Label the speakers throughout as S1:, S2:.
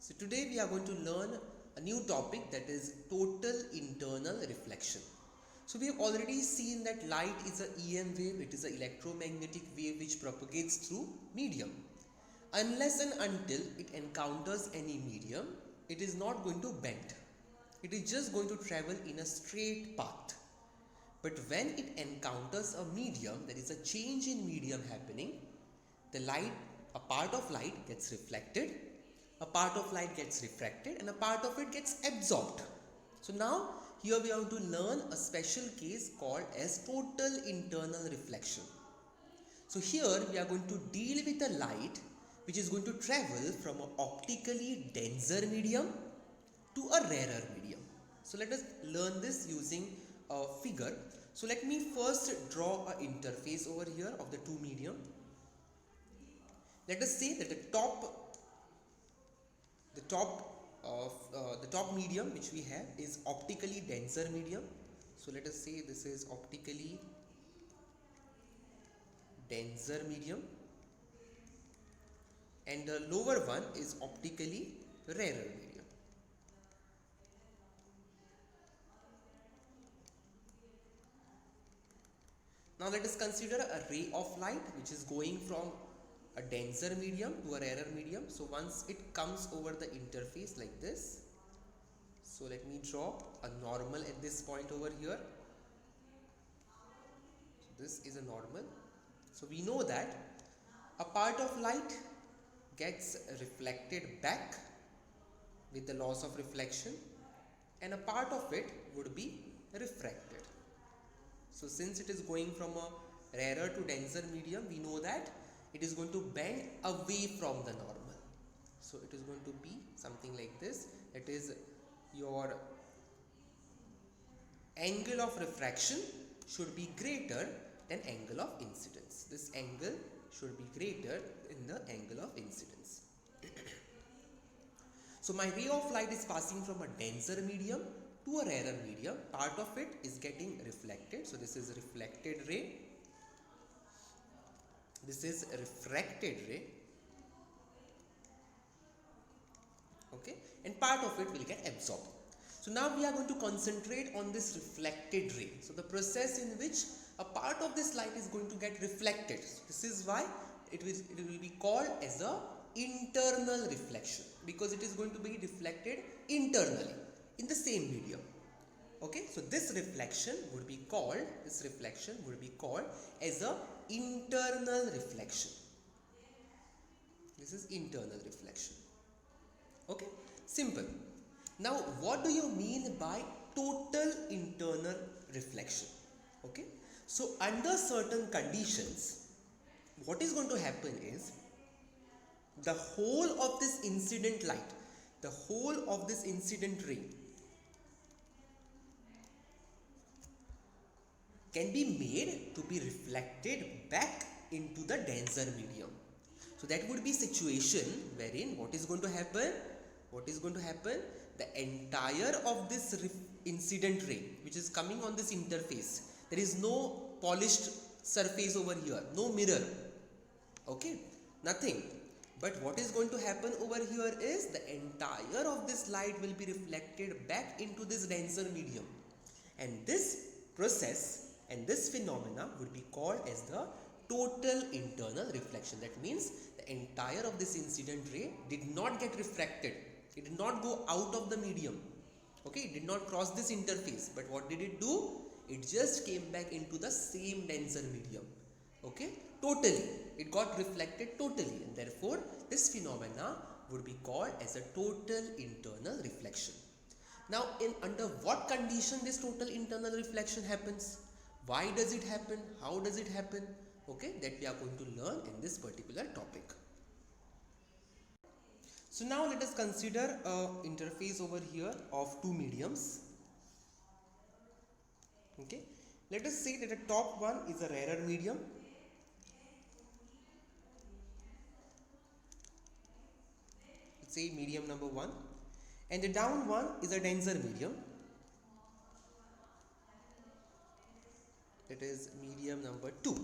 S1: So today we are going to learn a new topic, that is total internal reflection. So we have already seen that light is an EM wave, it is an electromagnetic wave which propagates through medium. Unless and until it encounters any medium, it is not going to bend. It is just going to travel in a straight path. But when it encounters a medium, there is a change in medium happening. The light, a part of light gets reflected, a part of light gets refracted, and a part of it gets absorbed. So now here we are going to learn a special case called as total internal reflection. So here we are going to deal with a light which is going to travel from an optically denser medium to a rarer medium. So let us learn this using a figure. So let me first draw an interface over here of the two medium. Let us say that the top medium which we have is optically denser medium. So let us say this is optically denser medium, and the lower one is optically rarer medium. Now let us consider a ray of light which is going from a denser medium to a rarer medium. So once it comes over the interface like this, so let me draw a normal at this point over here. So this is a normal. So we know that a part of light gets reflected back with the loss of reflection, and a part of it would be refracted. So since it is going from a rarer to denser medium, we know that it is going to bend away from the normal. So it is going to be something like this. That is, your angle of refraction should be greater than angle of incidence. This angle should be greater than the angle of incidence. So my ray of light is passing from a denser medium to a rarer medium. Part of it is getting reflected. So this is reflected ray. This is refracted ray. Okay, and part of it will get absorbed. So now we are going to concentrate on this reflected ray. So the process in which a part of this light is going to get reflected. This is why it will be called as a internal reflection, because it is going to be reflected internally in the same medium. Okay, so this reflection would be called as a internal reflection. This is internal reflection. Okay, simple. Now what do you mean by total internal reflection? Okay, so under certain conditions, what is going to happen is the whole of this incident light, the whole of this incident ray can be made to be reflected back into the denser medium. So that would be situation wherein what is going to happen? The entire of this incident ray which is coming on this interface, there is no polished surface over here, no mirror, okay, nothing. But what is going to happen over here is the entire of this light will be reflected back into this denser medium, and this process and this phenomena would be called as the total internal reflection. That means the entire of this incident ray did not get refracted, it did not go out of the medium, okay, it did not cross this interface, but what did it do? It just came back into the same denser medium, okay, totally. It got reflected totally, and therefore this phenomena would be called as a total internal reflection. Now under what condition this total internal reflection happens? Why does it happen? How does it happen? Okay, that we are going to learn in this particular topic. So now let us consider a interface over here of two mediums. Okay, let us say that the top one is a rarer medium. Let's say medium number 1, and the down one is a denser medium. That is medium number 2.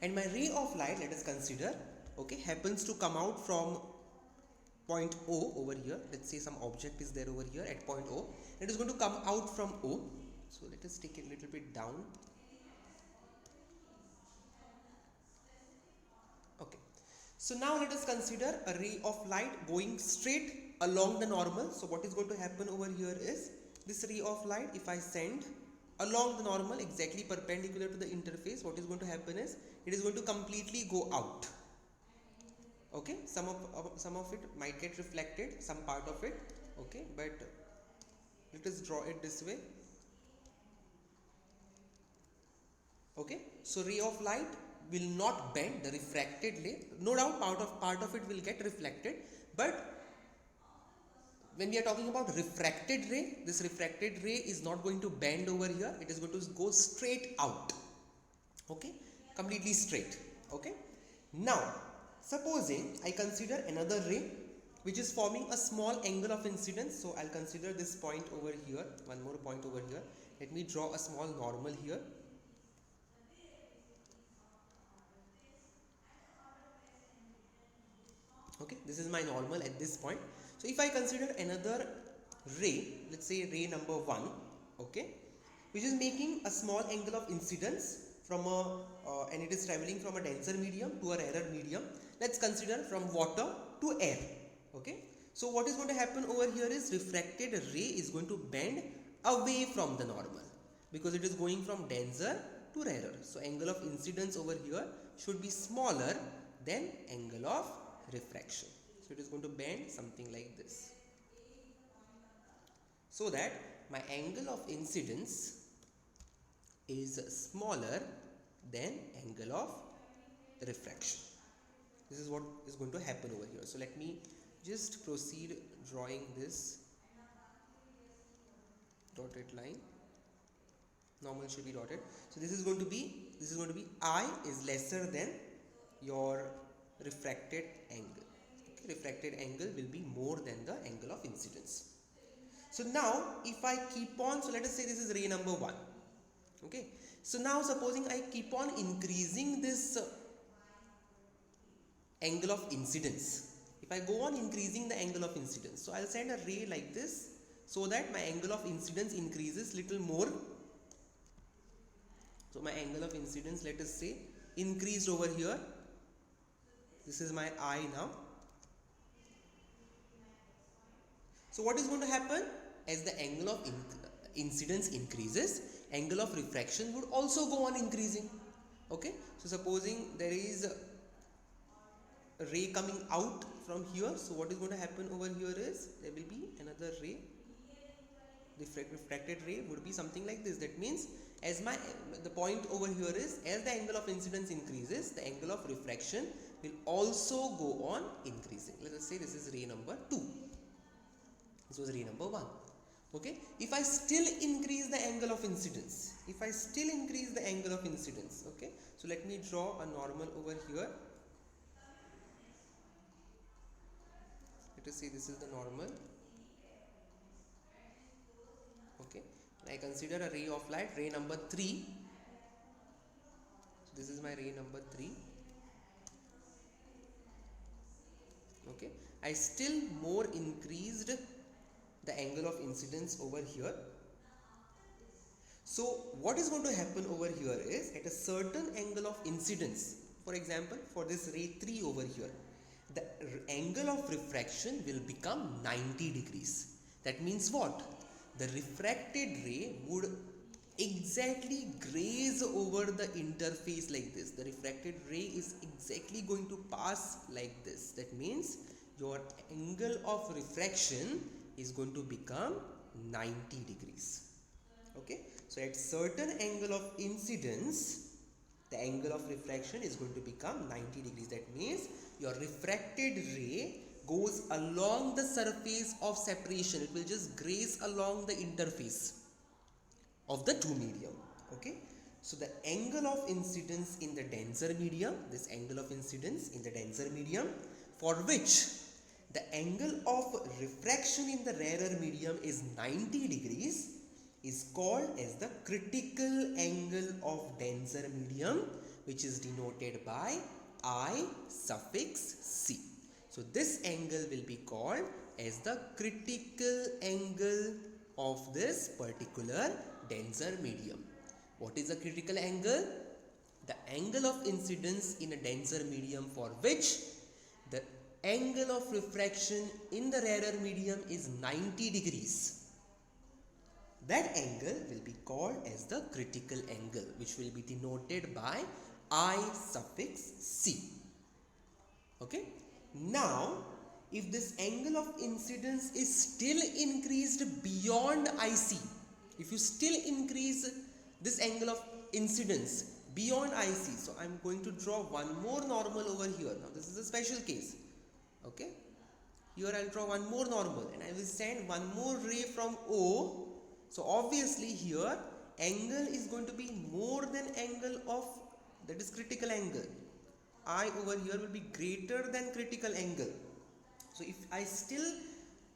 S1: And my ray of light, let us consider, okay, happens to come out from point O over here. Let's say some object is there over here at point O. It is going to come out from O. So let us take it a little bit down. Okay. So now let us consider a ray of light going straight along the normal. So what is going to happen over here is this ray of light, if I send along the normal exactly perpendicular to the interface, what is going to happen is it is going to completely go out. Okay, some of it might get reflected, some part of it. Okay, but let us draw it this way. Okay, so ray of light will not bend, the refracted ray, no doubt part of it will get reflected, but when we are talking about refracted ray, this refracted ray is not going to bend over here, it is going to go straight out. Okay, completely straight. Okay, now supposing I consider another ray which is forming a small angle of incidence. So I'll consider this point over here, one more point over here. Let me draw a small normal here. Okay, this is my normal at this point. So if I consider another ray, let's say ray number 1, okay, which is making a small angle of incidence from and it is traveling from a denser medium to a rarer medium. Let's consider from water to air. Okay, so what is going to happen over here is refracted ray is going to bend away from the normal because it is going from denser to rarer. So angle of incidence over here should be smaller than angle of refraction. So it is going to bend something like this, so that my angle of incidence is smaller than angle of refraction. This is what is going to happen over here. So let me just proceed drawing this dotted line. Normal should be dotted. So this is going to be I is lesser than your refracted angle. Okay, refracted angle will be more than the angle of incidence. So now if I keep on, so let us say this is ray number 1. Okay, so now supposing I keep on increasing this angle of incidence. If I go on increasing the angle of incidence, so I'll send a ray like this so that my angle of incidence increases little more. So my angle of incidence, let us say, increased over here. This is my I now. So what is going to happen? As the angle of incidence increases, angle of refraction would also go on increasing. Okay, so supposing there is a ray coming out from here, so what is going to happen over here is there will be another ray. The refracted ray would be something like this. That means as the point over here is, as the angle of incidence increases, the angle of refraction will also go on increasing. Let us say this is ray number 2. This was ray number 1. Okay, if I still increase the angle of incidence, okay, so let me draw a normal over here. Let us say this is the normal. Okay, and I consider a ray of light, ray number 3. So this is my ray number 3. Okay, I still more increased the angle of incidence over here. So what is going to happen over here is, at a certain angle of incidence, for example for this ray 3 over here, the angle of refraction will become 90 degrees. That means what? The refracted ray would exactly graze over the interface like this. The refracted ray is exactly going to pass like this. That means your angle of refraction is going to become 90 degrees. Okay, so at certain angle of incidence, the angle of refraction is going to become 90 degrees. That means your refracted ray goes along the surface of separation. It will just graze along the interface of the two medium. Okay, so the angle of incidence in the denser medium, this angle of incidence in the denser medium, for which the angle of refraction in the rarer medium is 90 degrees, is called as the critical angle of denser medium, which is denoted by I suffix C. So this angle will be called as the critical angle of this particular denser medium. What is the critical angle? The angle of incidence in a denser medium for which the angle of refraction in the rarer medium is 90 degrees. That angle will be called as the critical angle, which will be denoted by I suffix C. Okay. Now, if this angle of incidence is still increased beyond IC, if you still increase this angle of incidence beyond IC, so I am going to draw one more normal over here. Now this is a special case. Okay. Here I will draw one more normal and I will send one more ray from O. So obviously here angle is going to be more than angle of, that is critical angle. I over here will be greater than critical angle. So if I still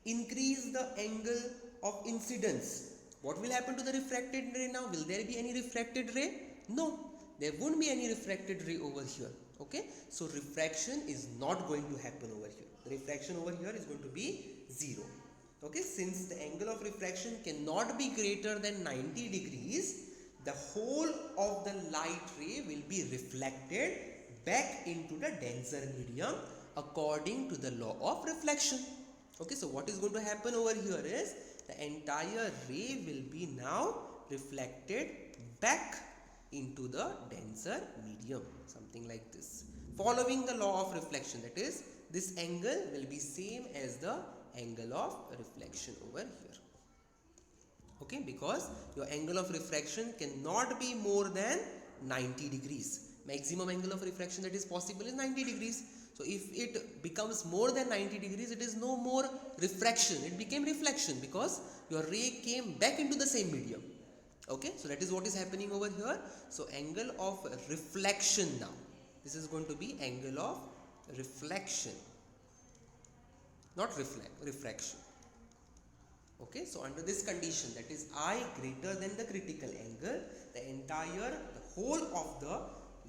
S1: increase the angle of incidence, what will happen to the refracted ray now? Will there be any refracted ray? No, there won't be any refracted ray over here. Okay, so refraction is not going to happen over here. The refraction over here is going to be 0. Okay, since the angle of refraction cannot be greater than 90 degrees, the whole of the light ray will be reflected back into the denser medium according to the law of reflection. Okay, so what is going to happen over here is the entire ray will be now reflected back into the denser medium, something like this, following the law of reflection. That is, this angle will be same as the angle of reflection over here. Okay, because your angle of refraction cannot be more than 90 degrees. Maximum angle of refraction that is possible is 90 degrees. So if it becomes more than 90 degrees, it is no more refraction, it became reflection because your ray came back into the same medium. Okay, so that is what is happening over here. So angle of reflection now, this is going to be angle of reflection, not refraction. Okay, so under this condition, that is I greater than the critical angle, the whole of the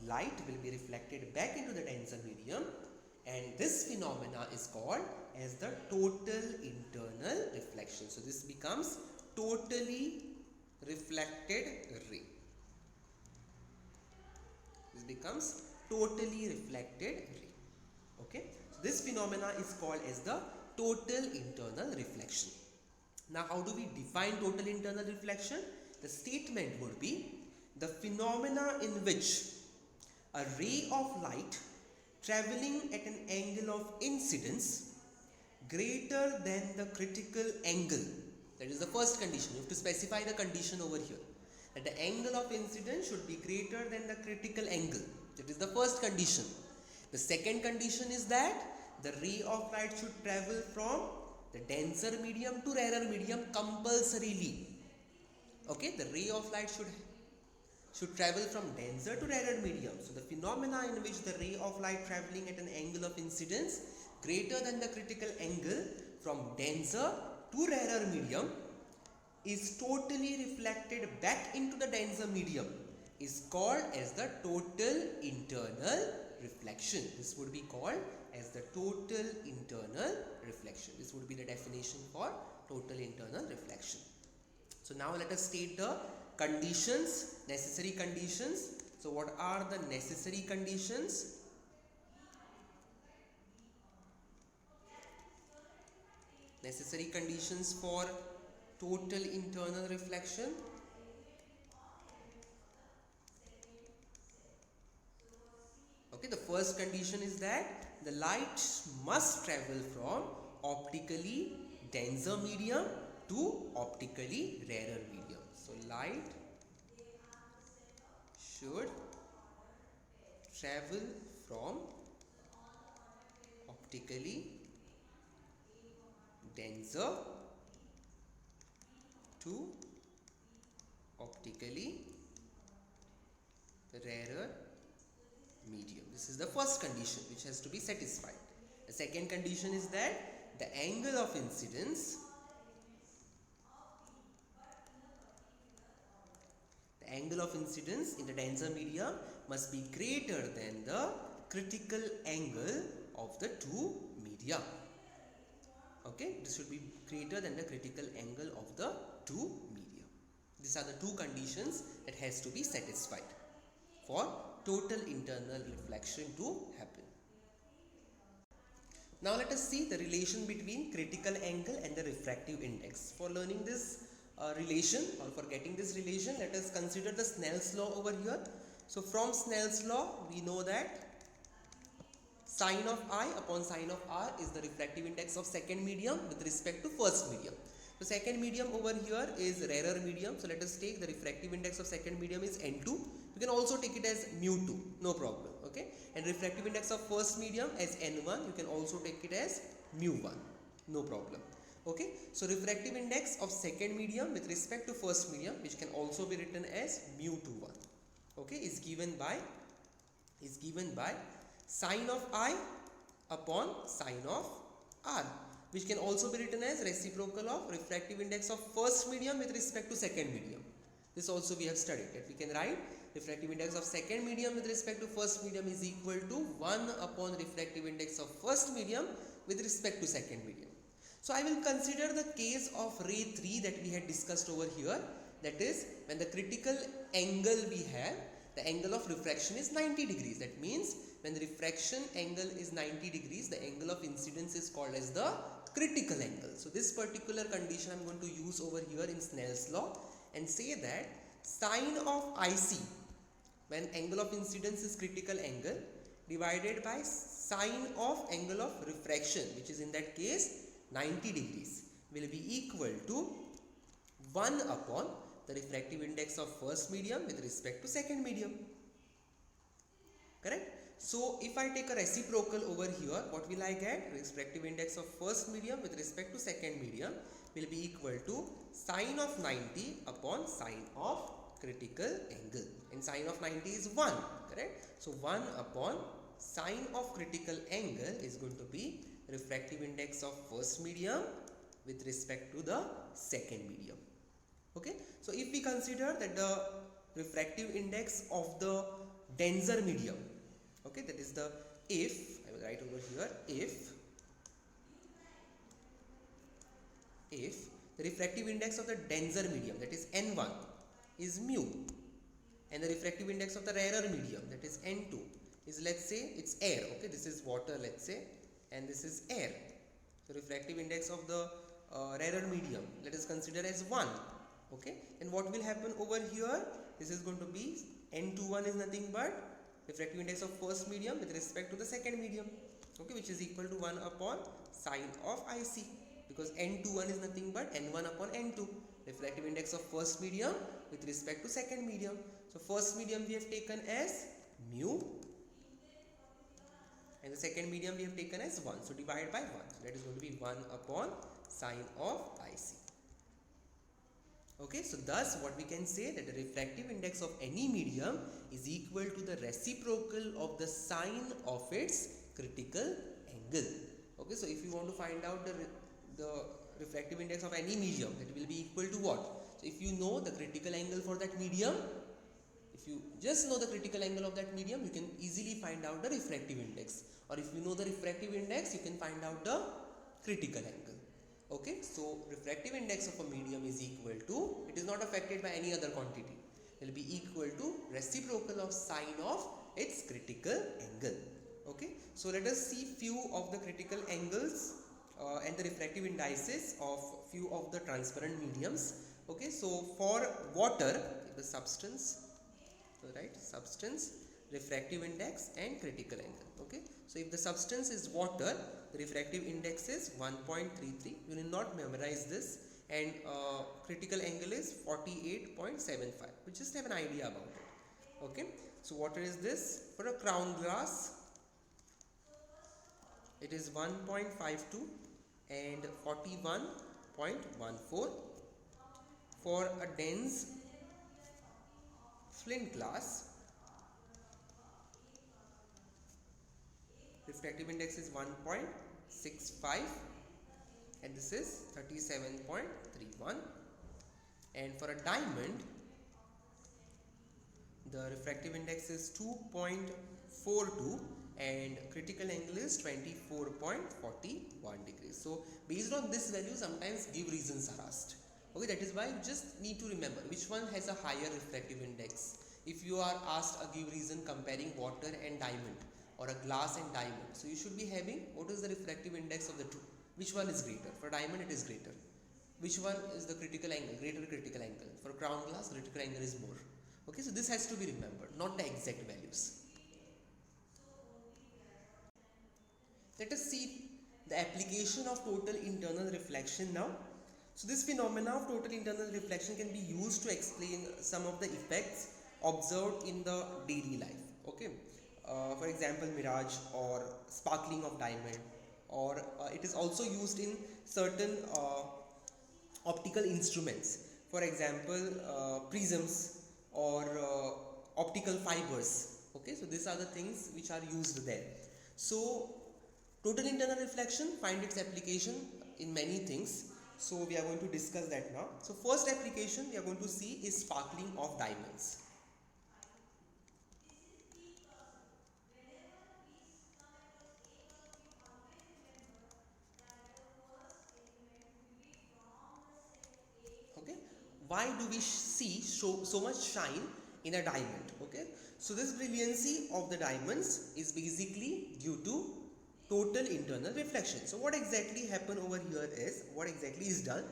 S1: light will be reflected back into the denser medium, and this phenomena is called as the total internal reflection. So this becomes totally reflected ray. This becomes totally reflected ray. Okay, so this phenomena is called as the total internal reflection. Now how do we define total internal reflection? The statement would be the phenomena in which a ray of light travelling at an angle of incidence greater than the critical angle. That is the first condition. You have to specify the condition over here, that the angle of incidence should be greater than the critical angle. That is the first condition. The second condition is that the ray of light should travel from the denser medium to rarer medium compulsorily. Okay, the ray of light should travel from denser to rarer medium. So the phenomena in which the ray of light travelling at an angle of incidence greater than the critical angle from denser to rarer medium is totally reflected back into the denser medium is called as the total internal reflection. This would be called as the total internal reflection. This would be the definition for total internal reflection. So now let us state the conditions, necessary conditions. So what are the necessary conditions? Necessary conditions for total internal reflection. Okay, the first condition is that the light must travel from optically denser medium to optically rarer medium. So light should travel from optically denser to optically rarer medium. This is the first condition which has to be satisfied. The second condition is that the angle of incidence in the denser medium must be greater than the critical angle of the two media. Okay, this should be greater than the critical angle of the two media. These are the two conditions that has to be satisfied for total internal reflection to happen. Now let us see the relation between critical angle and the refractive index. For learning this relation, or for getting this relation, let us consider the Snell's law over here. So from Snell's law we know that sine of I upon sine of R is the refractive index of second medium with respect to first medium. So second medium over here is rarer medium. So let us take the refractive index of second medium is N2. You can also take it as mu2, no problem. Okay, and refractive index of first medium as N1. You can also take it as mu1, no problem. Okay, so refractive index of second medium with respect to first medium, which can also be written as mu21. Okay, is given by sine of I upon sine of R, which can also be written as reciprocal of refractive index of first medium with respect to second medium. This also we have studied, that we can write refractive index of second medium with respect to first medium is equal to 1 upon refractive index of first medium with respect to second medium. So I will consider the case of ray 3 that we had discussed over here, that is when the critical angle we have, the angle of refraction is 90 degrees. That means when the refraction angle is 90 degrees, the angle of incidence is called as the critical angle. So this particular condition I am going to use over here in Snell's law and say that sine of IC, when angle of incidence is critical angle, divided by sine of angle of refraction, which is in that case 90 degrees, will be equal to 1 upon the refractive index of first medium with respect to second medium. Correct? So if I take a reciprocal over here, what will I get? Refractive index of first medium with respect to second medium will be equal to sine of 90 upon sine of critical angle, and sine of 90 is 1, correct? So 1 upon sine of critical angle is going to be refractive index of first medium with respect to the second medium. Okay, so if we consider that the refractive index of the denser medium, okay, that is the, if I will write over here, if the refractive index of the denser medium, that is N1, is mu, and the refractive index of the rarer medium, that is N2, is, let's say, it's air. Okay, this is water, let's say, and this is air. So refractive index of the rarer medium, let us consider as 1. Okay, and what will happen over here? This is going to be N21 is nothing but refractive index of first medium with respect to the second medium. Okay, which is equal to 1 upon sine of IC, because N21 is nothing but N1 upon N2, refractive index of first medium with respect to second medium. So first medium we have taken as mu, and the second medium we have taken as 1. So divide by 1. So that is going to be 1 upon sine of IC. Okay, so thus what we can say, that the refractive index of any medium is equal to the reciprocal of the sine of its critical angle. Okay, so if you want to find out the refractive index of any medium, that will be equal to what? So if you know the critical angle for that medium, if you just know the critical angle of that medium, you can easily find out the refractive index. Or if you know the refractive index, you can find out the critical angle. Okay, so refractive index of a medium is equal to, it is not affected by any other quantity, it will be equal to reciprocal of sine of its critical angle. Okay, so let us see few of the critical angles and the refractive indices of few of the transparent mediums. Okay, so for water, the substance, right, substance, refractive index and critical angle. Okay, so if the substance is water, the refractive index is 1.33. You will not memorize this, and critical angle is 48.75. We just have an idea about it. Okay, so water is this. For a crown glass, it is 1.52 and 41.14. For a dense flint glass, refractive index is 1.65 and this is 37.31. And for a diamond, the refractive index is 2.42 and critical angle is 24.41 degrees. So based on this value, sometimes give reasons are asked. Okay, that is why you just need to remember which one has a higher refractive index. If you are asked a give reason comparing water and diamond or a glass and diamond, so you should be having what is the refractive index of the two, which one is greater. For diamond it is greater. Which one is the critical angle, greater critical angle. For crown glass, critical angle is more. Okay, so this has to be remembered, not the exact values. Let us see the application of total internal reflection now. So this phenomena of total internal reflection can be used to explain some of the effects observed in the daily life. Okay, for example, mirage or sparkling of diamond, or it is also used in certain optical instruments. For example, prisms or optical fibers. Okay, so these are the things which are used there. So total internal reflection find its application in many things. So we are going to discuss that now. So first application we are going to see is sparkling of diamonds. Okay, why do we see so much shine in a diamond? Okay, so this brilliancy of the diamonds is basically due to total internal reflection. So what exactly happened over here is, what exactly is done,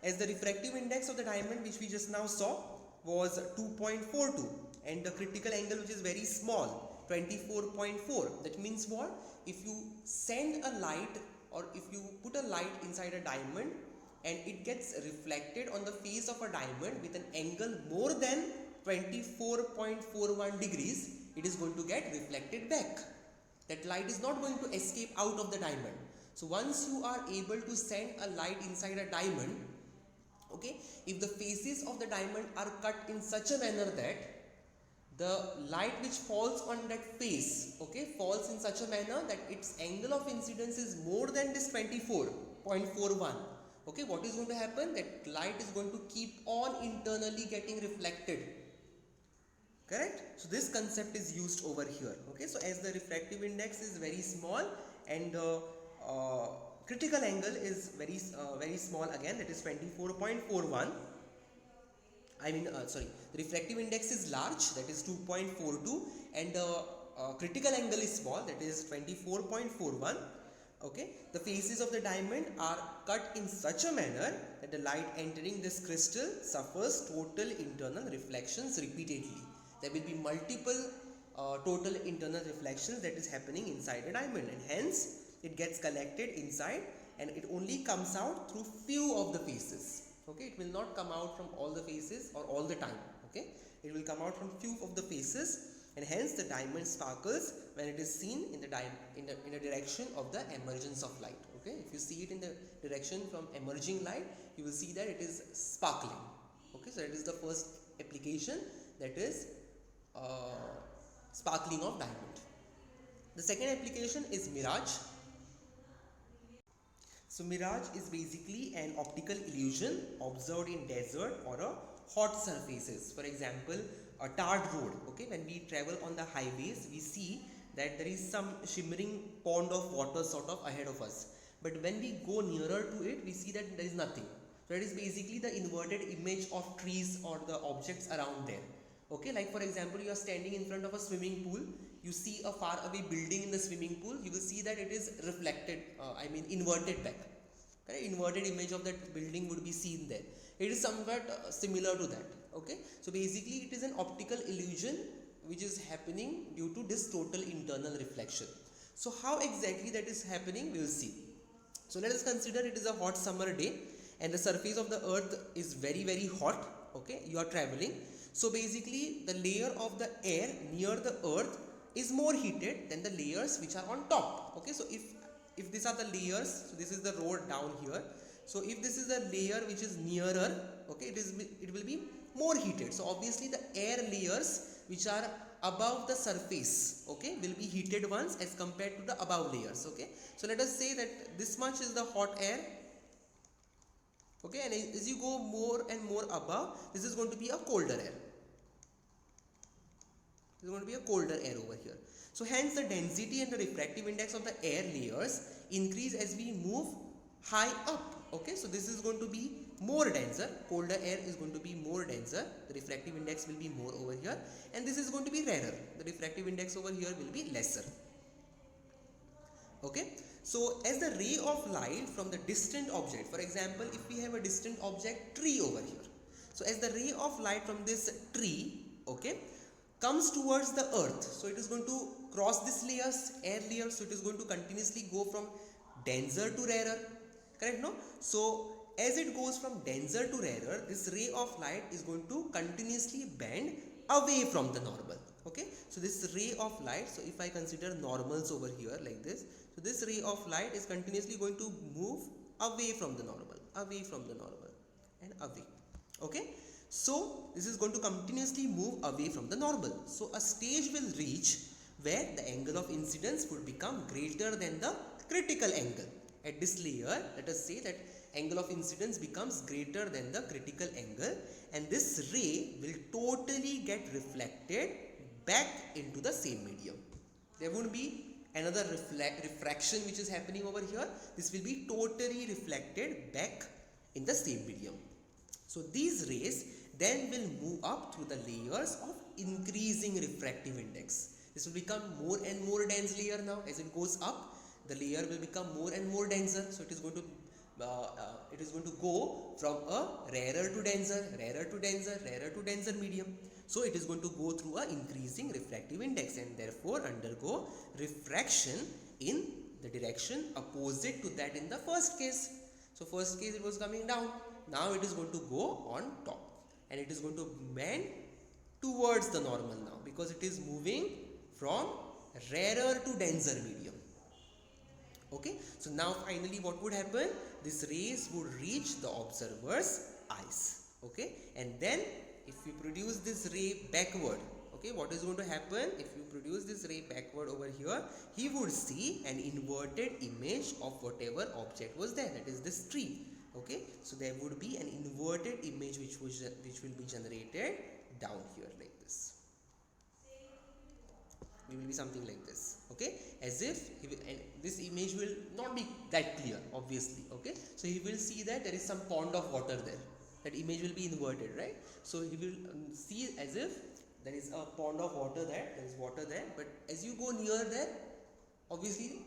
S1: as the refractive index of the diamond which we just now saw was 2.42 and the critical angle which is very small, 24.4. That means what? If you send a light or if you put a light inside a diamond and it gets reflected on the face of a diamond with an angle more than 24.41 degrees, it is going to get reflected back. That light is not going to escape out of the diamond. So once you are able to send a light inside a diamond, okay, if the faces of the diamond are cut in such a manner that the light which falls on that face, okay, falls in such a manner that its angle of incidence is more than this 24.41. Okay, what is going to happen? That light is going to keep on internally getting reflected. Correct? So this concept is used over here. Okay, so as the refractive index is very small and critical angle is very small again, that is 24.41. The refractive index is large, that is 2.42, and the critical angle is small, that is 24.41. Okay, the faces of the diamond are cut in such a manner that the light entering this crystal suffers total internal reflections repeatedly. There will be multiple total internal reflections that is happening inside a diamond, and hence it gets collected inside and it only comes out through few of the faces. Okay, it will not come out from all the faces or all the time. Okay, it will come out from few of the faces, and hence the diamond sparkles when it is seen in the direction of the emergence of light. Okay, if you see it in the direction from emerging light, you will see that it is sparkling. Okay, so that is the first application, that is sparkling of diamond. The second application is mirage. So mirage is basically an optical illusion observed in desert or a hot surfaces. For example, a tarred road. Okay, when we travel on the highways, we see that there is some shimmering pond of water sort of ahead of us. But when we go nearer to it, we see that there is nothing. So it is basically the inverted image of trees or the objects around there. Okay, like for example, you are standing in front of a swimming pool, you see a far away building in the swimming pool, you will see that it is reflected, inverted back. Correct? Inverted image of that building would be seen there. It is somewhat similar to that. Okay, so basically it is an optical illusion which is happening due to this total internal reflection. So how exactly that is happening, we will see. So let us consider it is a hot summer day and the surface of the earth is very hot. Okay, you are traveling. So basically the layer of the air near the earth is more heated than the layers which are on top. Okay, so if these are the layers, so this is the road down here. So if this is the layer which is nearer, okay, it will be more heated. So obviously the air layers which are above the surface, okay, will be heated ones as compared to the above layers. Okay, so let us say that this much is the hot air. Okay, and as you go more and more above, this is going to be a colder air. There is going to be a colder air over here. So hence the density and the refractive index of the air layers increase as we move high up. Okay, so this is going to be more denser. Colder air is going to be more denser. The refractive index will be more over here, and this is going to be rarer. The refractive index over here will be lesser. Okay, so as the ray of light from the distant object, for example, if we have a distant object tree over here, so as the ray of light from this tree, okay, comes towards the earth, so it is going to cross this layers, air layers, so it is going to continuously go from denser to rarer, correct? No, so as it goes from denser to rarer, this ray of light is going to continuously bend away from the normal. Okay, so this ray of light, so if I consider normals over here like this, so this ray of light is continuously going to move away from the normal, away from the normal, and away. Okay, so this is going to continuously move away from the normal. So a stage will reach where the angle of incidence would become greater than the critical angle. At this layer, let us say that angle of incidence becomes greater than the critical angle, and this ray will totally get reflected back into the same medium. There won't be another refraction which is happening over here. This will be totally reflected back in the same medium. So these rays then will move up through the layers of increasing refractive index. This will become more and more dense layer now. As it goes up, the layer will become more and more denser. So it is going to go from a rarer to denser, rarer to denser, rarer to denser medium. So it is going to go through a increasing refractive index and therefore undergo refraction in the direction opposite to that in the first case. So first case it was coming down. Now it is going to go on top, and it is going to bend towards the normal now, because it is moving from rarer to denser medium. Okay, so now finally what would happen? These rays would reach the observer's eyes. Okay, and then if you produce this ray backward, okay, what is going to happen? If you produce this ray backward over here, he would see an inverted image of whatever object was there, that is this tree. Okay, so there would be an inverted image which will be generated down here like this. It will be something like this. Okay, as if and this image will not be that clear, obviously. Okay, so he will see that there is some pond of water there. That image will be inverted, right? So he will see as if there is a pond of water there. There is water there, but as you go near there, obviously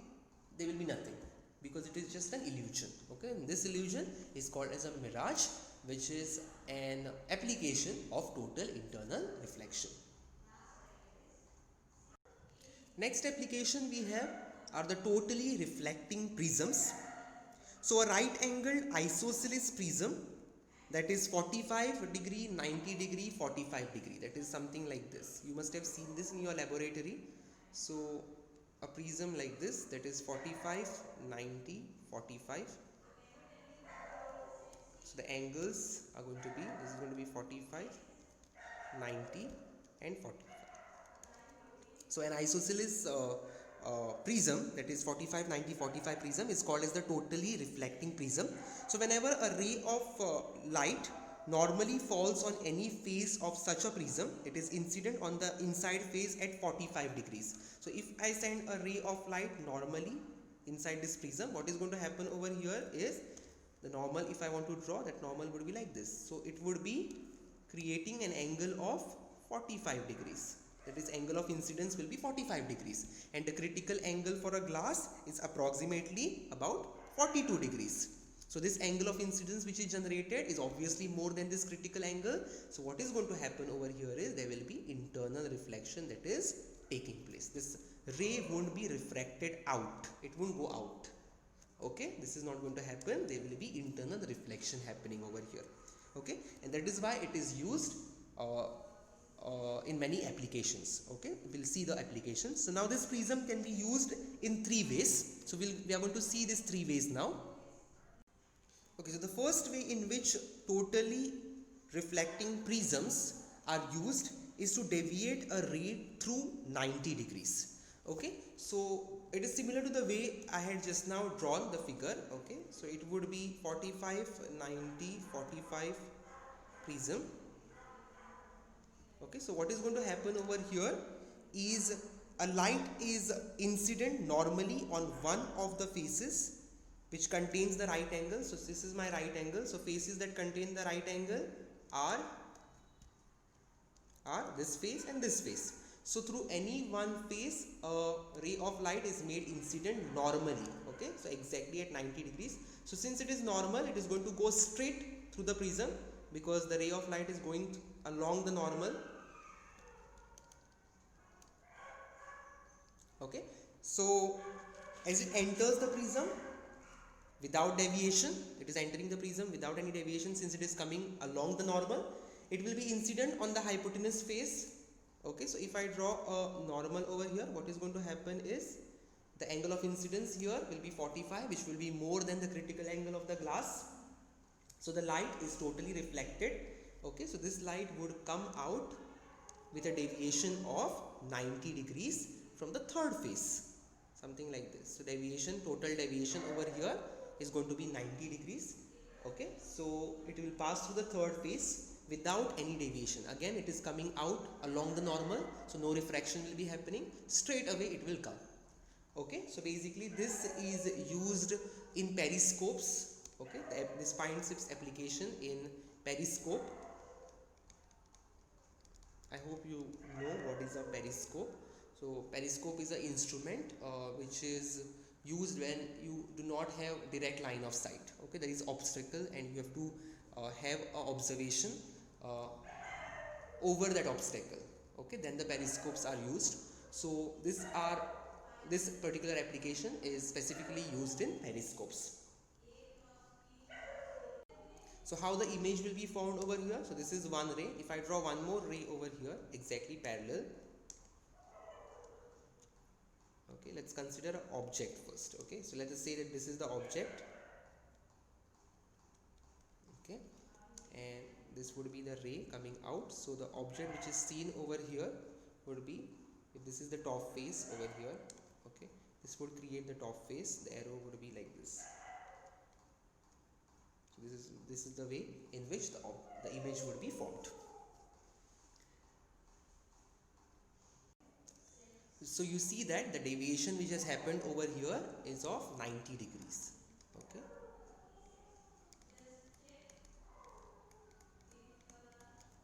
S1: there will be nothing, because it is just an illusion. Okay, and this illusion is called as a mirage, which is an application of total internal reflection. Next application we have are the totally reflecting prisms. So a right angled isosceles prism, that is 45 degree, 90 degree, 45 degree, that is something like this. You must have seen this in your laboratory. So a prism like this, that is 45, 90, 45. So the angles are going to be, this is going to be 45, 90 and 45. So an isosceles prism, that is 45, 90, 45 prism, is called as the totally reflecting prism. So whenever a ray of light normally falls on any face of such a prism, it is incident on the inside face at 45 degrees. So if I send a ray of light normally inside this prism, what is going to happen over here is the normal, if I want to draw, that normal would be like this. So it would be creating an angle of 45 degrees. That is, angle of incidence will be 45 degrees, and the critical angle for a glass is approximately about 42 degrees. So this angle of incidence which is generated is obviously more than this critical angle. So what is going to happen over here is there will be internal reflection that is taking place. This ray won't be refracted out, it won't go out. Okay, this is not going to happen. There will be internal reflection happening over here. Okay, and that is why it is used in many applications. Okay, we'll see the applications. So now this prism can be used in three ways. So we are going to see these three ways now. Okay, so the first way in which totally reflecting prisms are used is to deviate a ray through 90 degrees. Okay, so it is similar to the way I had just now drawn the figure. Okay, so it would be 45, 90, 45 prism. Okay, so what is going to happen over here is a light is incident normally on one of the faces which contains the right angle. So this is my right angle. So faces that contain the right angle are this face and this face. So through any one face, a ray of light is made incident normally. Okay, so exactly at 90 degrees. So since it is normal, it is going to go straight through the prism because the ray of light is going along the normal. Okay, so as it enters the prism without deviation, it is entering the prism without any deviation since it is coming along the normal. It will be incident on the hypotenuse face. Okay, so if I draw a normal over here, what is going to happen is the angle of incidence here will be 45, which will be more than the critical angle of the glass. So the light is totally reflected. Okay, so this light would come out with a deviation of 90 degrees from the third face, something like this. So deviation, total deviation over here is going to be 90 degrees. Okay, so it will pass through the third face without any deviation. Again, it is coming out along the normal, so no refraction will be happening. Straight away it will come. Okay, so basically this is used in periscopes. Okay, this finds its application in periscope. I hope you know what is a periscope. So periscope is an instrument which is used when you do not have direct line of sight. Okay, there is obstacle and you have to have an observation over that obstacle. Okay, then the periscopes are used. So this particular application is specifically used in periscopes. So how the image will be found over here? So this is one ray. If I draw one more ray over here, exactly parallel. Okay, let's consider an object first. Okay, so let us say that this is the object. Okay, and this would be the ray coming out. So the object which is seen over here would be, if this is the top face over here, okay, this would create the top face. The arrow would be like this. So this is the way in which the image would be formed. So you see that the deviation which has happened over here is of 90 degrees. Okay.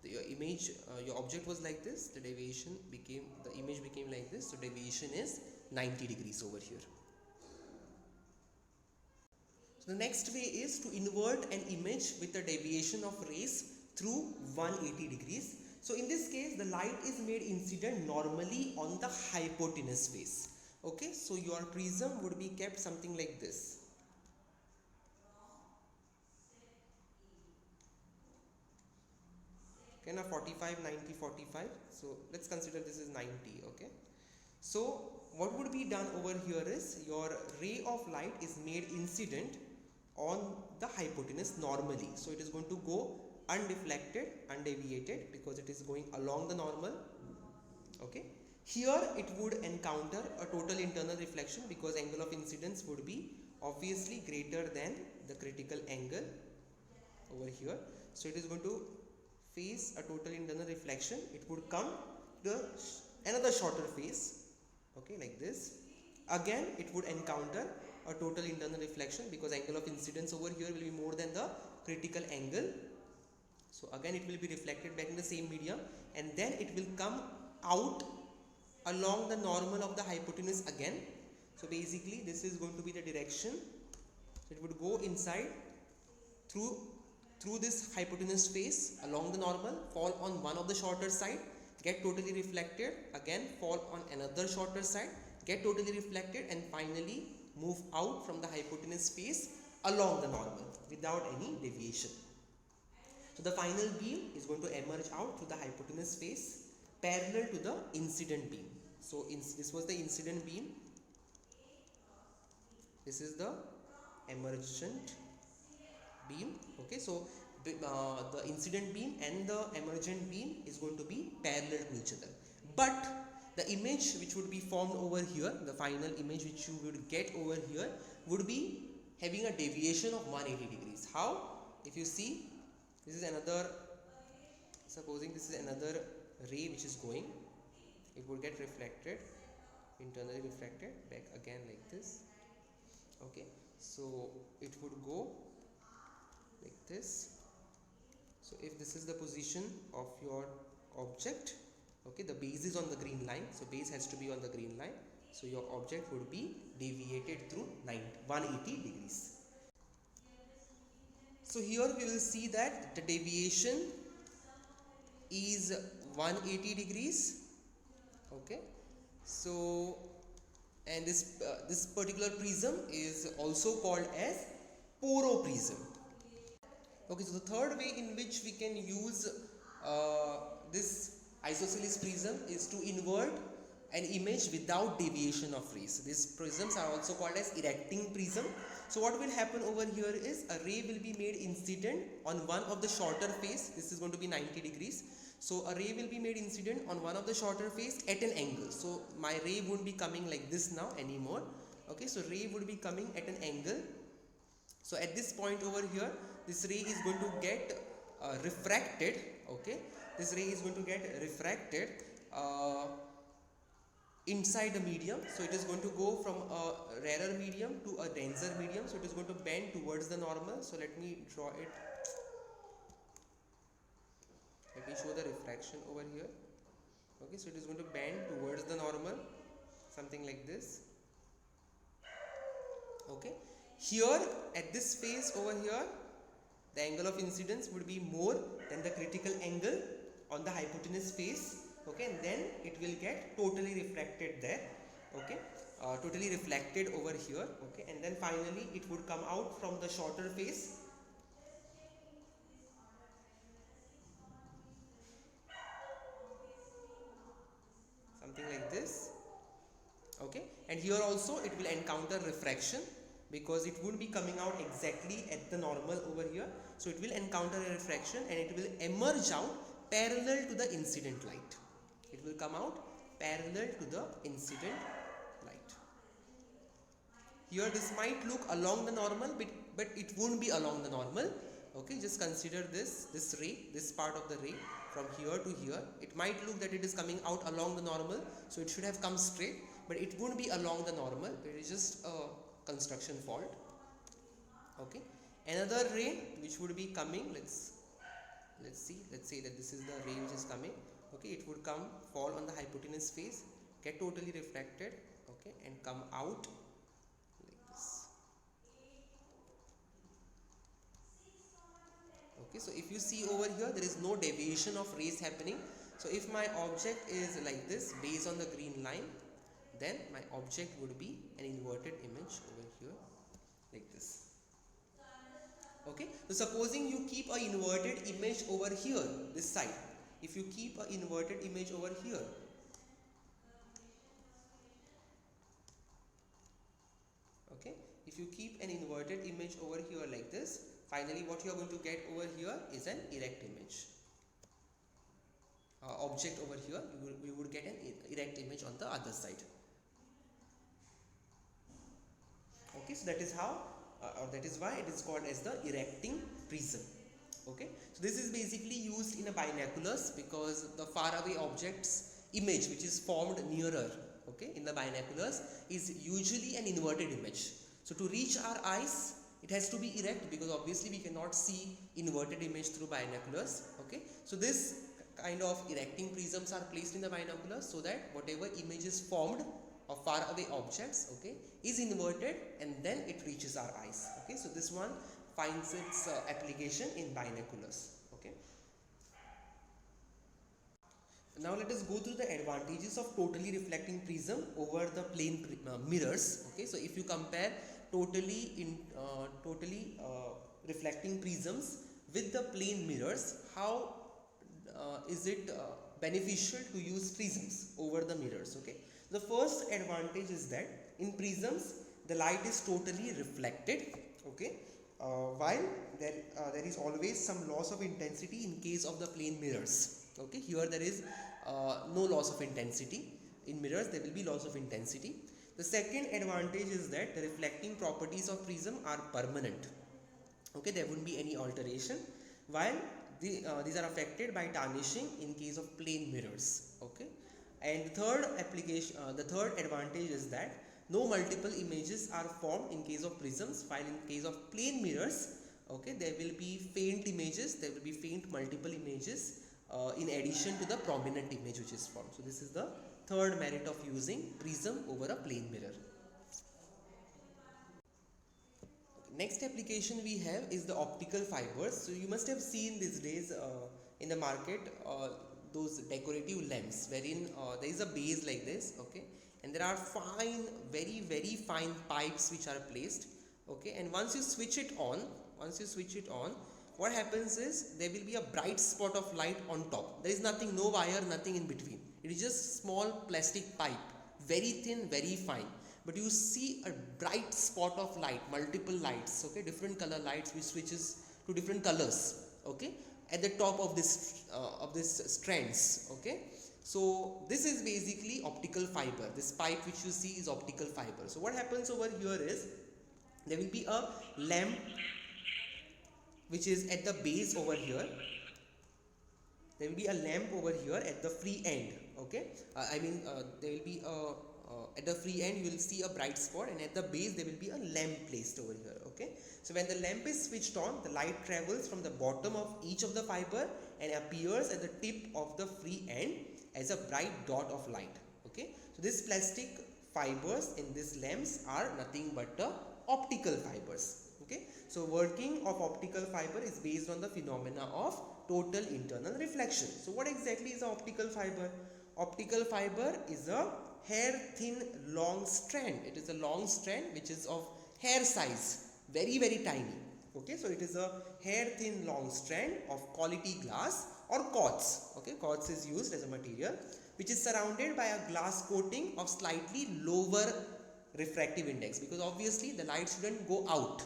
S1: Your image, your object was like this. The image became like this. So deviation is 90 degrees over here. So the next way is to invert an image with a deviation of rays through 180 degrees. So in this case, the light is made incident normally on the hypotenuse face. Okay, so your prism would be kept something like this. Okay, now 45, 90, 45. So let's consider this is 90. Okay. So what would be done over here is your ray of light is made incident on the hypotenuse normally. So it is going to go undeflected, undeviated because it is going along the normal. Okay, here it would encounter a total internal reflection because angle of incidence would be obviously greater than the critical angle over here. So it is going to face a total internal reflection. It would come to another shorter face, okay, like this. Again it would encounter a total internal reflection because angle of incidence over here will be more than the critical angle. So again it will be reflected back in the same medium and then it will come out along the normal of the hypotenuse again. So basically this is going to be the direction. So it would go inside through this hypotenuse face along the normal, fall on one of the shorter side, get totally reflected, again fall on another shorter side, get totally reflected, and finally move out from the hypotenuse face along the normal without any deviation. So the final beam is going to emerge out through the hypotenuse face parallel to the incident beam. So this was the incident beam. This is the emergent beam. Okay, so the incident beam and the emergent beam is going to be parallel to each other. But the image which would be formed over here, the final image which you would get over here, would be having a deviation of 180 degrees. How? If you see, this is another, supposing this is another ray which is going, it would get reflected, internally reflected back again like this. Okay, so it would go like this. So if this is the position of your object, okay, the base is on the green line, so base has to be on the green line, so your object would be deviated through 180 degrees. So here we will see that the deviation is 180 degrees. Okay, so and this particular prism is also called as poroprism. Okay, so the third way in which we can use this isosceles prism is to invert an image without deviation of rays. These prisms are also called as erecting prism. So what will happen over here is a ray will be made incident on one of the shorter face. This is going to be 90 degrees. So a ray will be made incident on one of the shorter face at an angle. So my ray won't be coming like this now anymore. Okay, so ray would be coming at an angle. So at this point over here, this ray is going to get refracted. Okay, this ray is going to get refracted inside the medium. So it is going to go from a rarer medium to a denser medium. So it is going to bend towards the normal. So let me draw it. Let me show the refraction over here. Okay, so it is going to bend towards the normal, something like this. Okay, here at this face over here, the angle of incidence would be more than the critical angle on the hypotenuse face. Okay, and then it will get totally refracted there. Okay, totally reflected over here. Okay, and then finally it would come out from the shorter face. Something like this. Okay, and here also it will encounter refraction because it won't be coming out exactly at the normal over here. So it will encounter a refraction and it will emerge out parallel to the incident light. It will come out parallel to the incident light. Here this might look along the normal, but it won't be along the normal. Okay, just consider this ray, this part of the ray from here to here. It might look that it is coming out along the normal, so it should have come straight, but it won't be along the normal. It is just a construction fault. Okay, another ray which would be coming, let's say that this is the ray which is coming. Okay, it would come, fall on the hypotenuse face, get totally refracted, okay, and come out like this. Okay, so if you see over here, there is no deviation of rays happening. So if my object is like this, based on the green line, then my object would be an inverted image over here like this. Okay, so supposing you keep an inverted image over here, this side. If you keep an inverted image over here, okay, if you keep an inverted image over here like this, finally what you are going to get over here is an erect image. Object over here, you would get an erect image on the other side. Okay, so that is how, or that is why it is called as the erecting prism. Okay, so this is basically used in a binoculars because the far away object's image which is formed nearer, okay, in the binoculars is usually an inverted image. So to reach our eyes, it has to be erect because obviously we cannot see inverted image through binoculars. Okay, so this kind of erecting prisms are placed in the binoculars so that whatever image is formed of far away objects, okay, is inverted and then it reaches our eyes. Okay, so this one finds its application in binoculars. Okay, now let us go through the advantages of totally reflecting prism over the plane mirrors. Okay, so if you compare totally reflecting prisms with the plane mirrors, how is it beneficial to use prisms over the mirrors? Okay, the first advantage is that in prisms the light is totally reflected. Okay, while there is always some loss of intensity in case of the plane mirrors. Okay, here there is no loss of intensity. In mirrors there will be loss of intensity. The second advantage is that the reflecting properties of prism are permanent. Okay, there won't be any alteration, while these are affected by tarnishing in case of plane mirrors. Okay, And the third advantage is that no multiple images are formed in case of prisms, while in case of plane mirrors, okay, there will be faint images, there will be faint multiple images in addition to the prominent image which is formed. So this is the third merit of using prism over a plane mirror. Next application we have is the optical fibers. So you must have seen these days in the market those decorative lamps wherein there is a base like this, okay, and there are fine, very fine pipes which are placed, okay, and once you switch it on, what happens is there will be a bright spot of light on top. There is nothing, no wire, nothing in between. It is just small plastic pipe, very thin, very fine, but you see a bright spot of light, multiple lights, okay, different color lights which switches to different colors, okay, at the top of this strands, okay. So this is basically optical fiber. This pipe which you see is optical fiber. So what happens over here is there will be a lamp which is at the base over here. There will be a lamp over here at the free end, okay. There will be a at the free end you will see a bright spot, and at the base there will be a lamp placed over here, okay. So when the lamp is switched on, the light travels from the bottom of each of the fiber and appears at the tip of the free end as a bright dot of light, okay. So these plastic fibers in these lamps are nothing but the optical fibers, okay. So working of optical fiber is based on the phenomena of total internal reflection. So what exactly is an optical fiber? Optical fiber is a hair thin long strand. It is a long strand which is of hair size, very tiny, okay. So it is a hair thin long strand of quality glass or quartz, okay. Quartz is used as a material which is surrounded by a glass coating of slightly lower refractive index, because obviously the light shouldn't go out,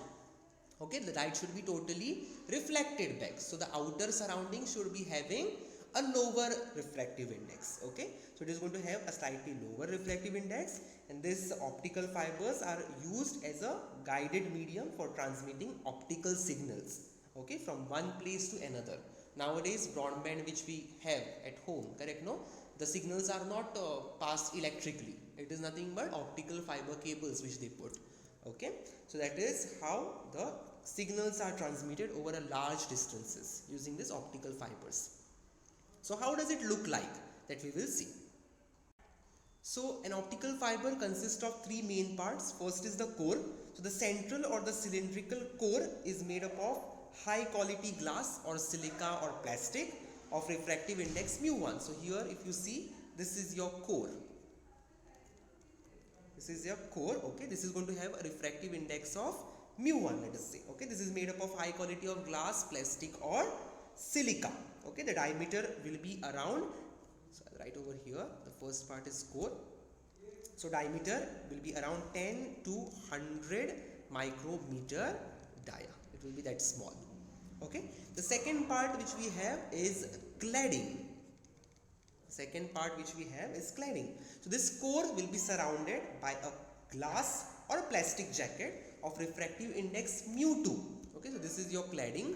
S1: okay, the light should be totally reflected back. So the outer surrounding should be having a lower refractive index, okay. So it is going to have a slightly lower refractive index, and these optical fibers are used as a guided medium for transmitting optical signals, okay, from one place to another. Nowadays broadband which we have at home, correct, no, the signals are not passed electrically. It is nothing but optical fiber cables which they put, okay. So that is how the signals are transmitted over a large distances using these optical fibers. So how does it look like, that we will see. So an optical fiber consists of three main parts. First is the core. So the central or the cylindrical core is made up of high quality glass or silica or plastic of refractive index mu1. So here if you see, this is your core. This is your core, okay. This is going to have a refractive index of mu1, let us say, okay. This is made up of high quality of glass, plastic or silica, okay. The diameter will be around, so I'll write over here, the first part is core. So diameter will be around 10 to 100 micrometer dia. It will be that small, okay. The second part which we have is cladding. Second part which we have is cladding. So this core will be surrounded by a glass or a plastic jacket of refractive index mu2, okay. So this is your cladding,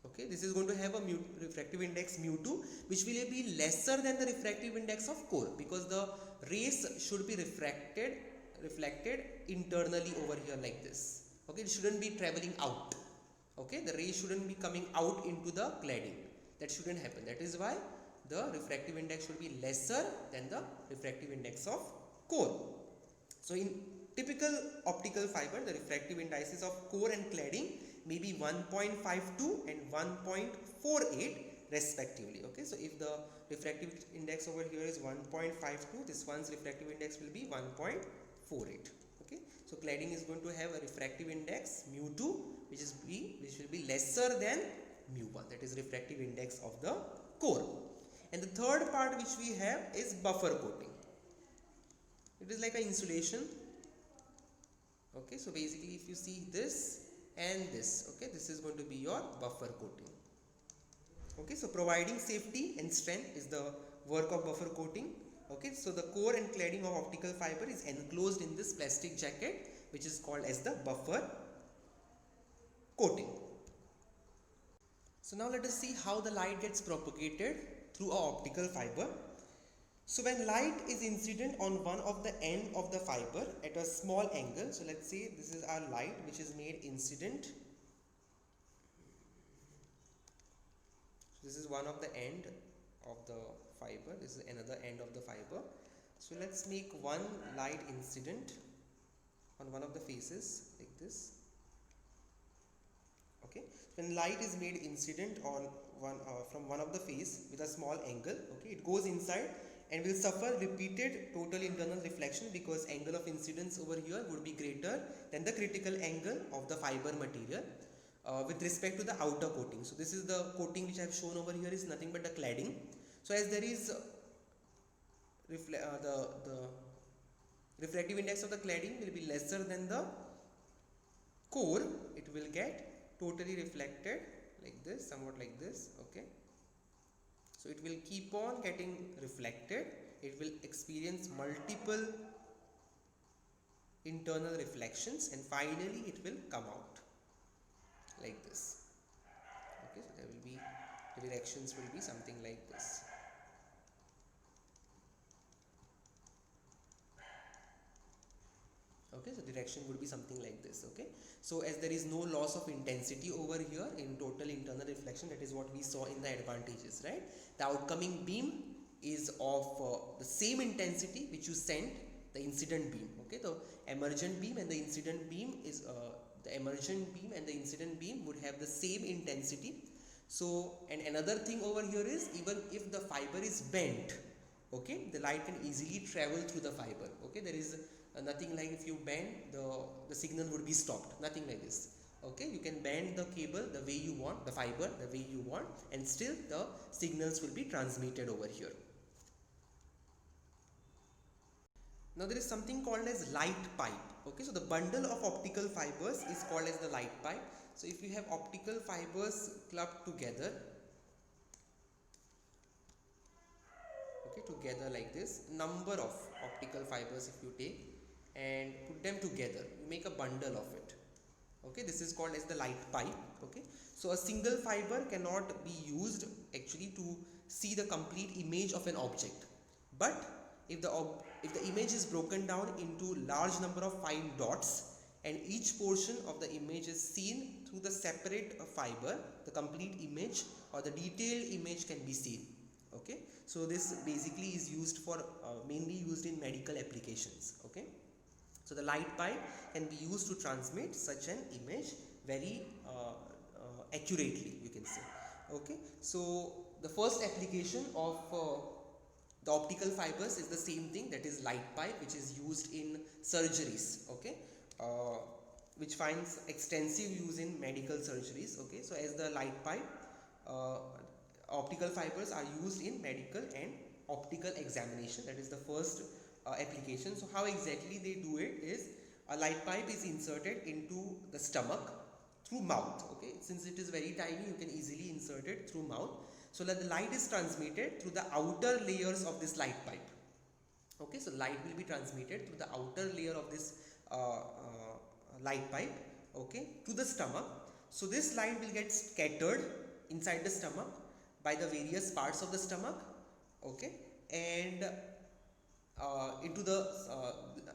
S1: okay. This is going to have a refractive index mu2 which will be lesser than the refractive index of core, because the rays should be reflected internally over here like this, okay. It shouldn't be traveling out, okay. The rays shouldn't be coming out into the cladding. That shouldn't happen. That is why the refractive index should be lesser than the refractive index of core. So in typical optical fiber, the refractive indices of core and cladding may be 1.52 and 1.48 respectively, okay. So if the refractive index over here is 1.52, this one's refractive index will be 1.48, okay. So cladding is going to have a refractive index mu2 which will be lesser than mu1, that is refractive index of the core. And the third part which we have is buffer coating. It is like an insulation, okay. So basically if you see this and this, okay, this is going to be your buffer coating, okay. So providing safety and strength is the work of buffer coating, okay. So the core and cladding of optical fiber is enclosed in this plastic jacket which is called as the buffer coating. So now let us see how the light gets propagated through a optical fiber. So when light is incident on one of the end of the fiber at a small angle, so let's say this is our light which is made incident. This is one of the end of the fiber, this is another end of the fiber. So let's make one light incident on one of the faces like this. Okay, when light is made incident on one from one of the face with a small angle, okay, it goes inside and will suffer repeated total internal reflection because angle of incidence over here would be greater than the critical angle of the fiber material with respect to the outer coating. So this is the coating which I have shown over here, is nothing but the cladding. So as there is the refractive index of the cladding will be lesser than the core, it will get totally reflected like this, somewhat like this. Okay, so it will keep on getting reflected, it will experience multiple internal reflections and finally it will come out like this. Okay, so there will be, the directions will be something like this. Okay, so direction would be something like this. Okay, so as there is no loss of intensity over here in total internal reflection, that is what we saw in the advantages, right? The outcoming beam is of the same intensity which you sent the incident beam. Okay, the emergent beam and the incident beam is the emergent beam and the incident beam would have the same intensity. So, and another thing over here is, even if the fiber is bent, okay, the light can easily travel through the fiber. Okay, there is nothing like if you bend the signal would be stopped, nothing like this. Okay, you can bend the cable the way you want, the fiber the way you want, and still the signals will be transmitted over here. Now there is something called as light pipe. Okay, so the bundle of optical fibers is called as the light pipe. So if you have optical fibers clubbed together, okay, together like this, number of optical fibers if you take and put them together, you make a bundle of it. Okay, this is called as the light pipe. Okay, so a single fiber cannot be used actually to see the complete image of an object, but if the image is broken down into large number of fine dots and each portion of the image is seen through the separate fiber, the complete image or the detailed image can be seen. Okay, so this basically is used for mainly used in medical applications. Okay, so the light pipe can be used to transmit such an image very accurately, you can say. Okay, so the first application of the optical fibers is the same thing, that is light pipe, which is used in surgeries. Okay, which finds extensive use in medical surgeries. Okay, so as the light pipe, optical fibers are used in medical and optical examination, that is the first application. So how exactly they do it is, a light pipe is inserted into the stomach through mouth. Okay, since it is very tiny, you can easily insert it through mouth, so that the light is transmitted through the outer layers of this light pipe. Okay, so light will be transmitted through the outer layer of this light pipe, okay, to the stomach. So this light will get scattered inside the stomach by the various parts of the stomach. Okay, and into the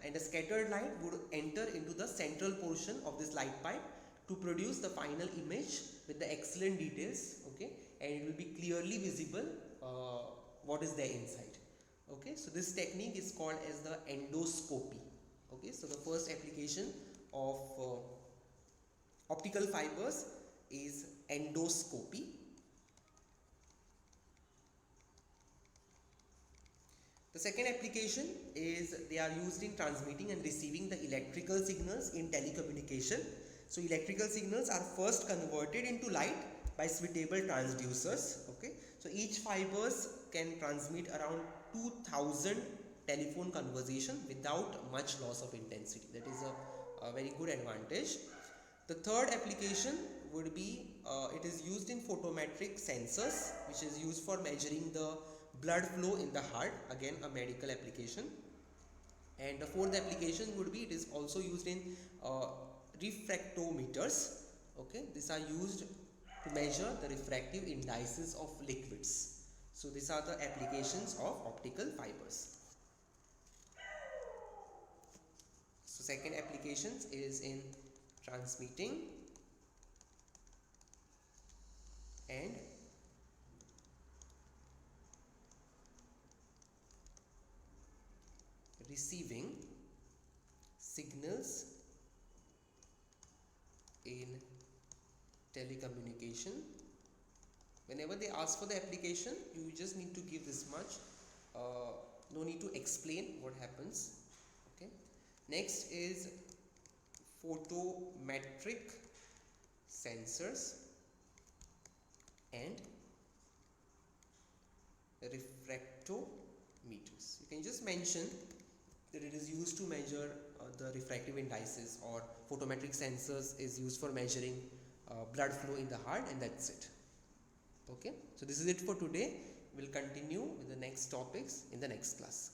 S1: and the scattered light would enter into the central portion of this light pipe to produce the final image with the excellent details. Okay, and it will be clearly visible what is there inside. Okay, so this technique is called as the endoscopy. Okay, so the first application of optical fibers is endoscopy. The second application is they are used in transmitting and receiving the electrical signals in telecommunication. So electrical signals are first converted into light by suitable transducers. Okay, so each fibers can transmit around 2000 telephone conversation without much loss of intensity. That is a very good advantage. The third application would be it is used in photometric sensors, which is used for measuring the blood flow in the heart, again a medical application. And the fourth application would be, it is also used in refractometers. Okay, these are used to measure the refractive indices of liquids. So these are the applications of optical fibers. So second applications is in transmitting and receiving signals in telecommunication. Whenever they ask for the application, you just need to give this much. No need to explain what happens. Okay. Next is photometric sensors and refractometers. You can just mention that it is used to measure the refractive indices, or photometric sensors is used for measuring blood flow in the heart, and that's it. Okay, so this is it for today. We'll continue with the next topics in the next class.